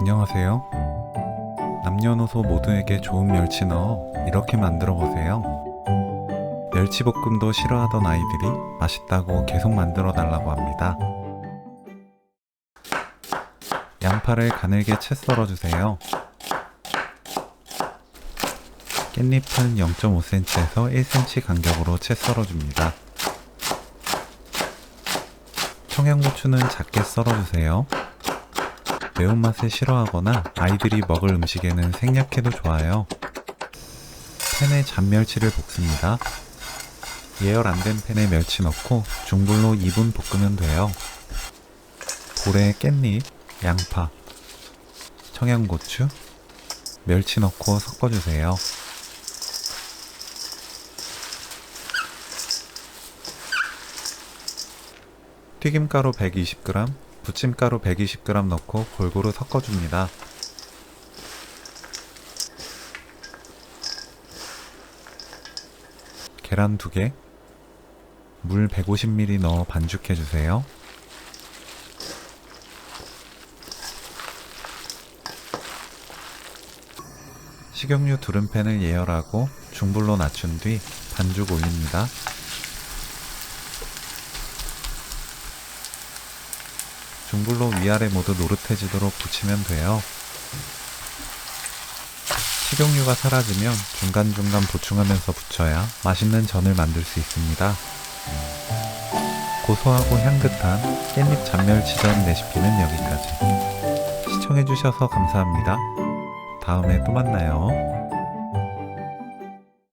안녕하세요. 남녀노소 모두에게 좋은 멸치 넣어 이렇게 만들어 보세요. 멸치볶음도 싫어하던 아이들이 맛있다고 계속 만들어 달라고 합니다. 양파를 가늘게 채 썰어 주세요. 깻잎은 0.5cm에서 1cm 간격으로 채 썰어 줍니다. 청양고추는 작게 썰어 주세요. 매운맛을 싫어하거나 아이들이 먹을 음식에는 생략해도 좋아요. 팬에 잔멸치를 볶습니다. 예열 안 된 팬에 멸치 넣고 중불로 2분 볶으면 돼요. 볼에 깻잎, 양파, 청양고추, 멸치 넣고 섞어주세요. 튀김가루 120g, 부침가루 120g 넣고 골고루 섞어줍니다. 계란 2개, 물 150ml 넣어 반죽해주세요. 식용유 두른팬을 예열하고 중불로 낮춘 뒤 반죽 올립니다. 중불로 위아래 모두 노릇해지도록 부치면 돼요. 식용유가 사라지면 중간중간 보충하면서 부쳐야 맛있는 전을 만들 수 있습니다. 고소하고 향긋한 깻잎 잔멸치전 레시피는 여기까지. 시청해주셔서 감사합니다. 다음에 또 만나요.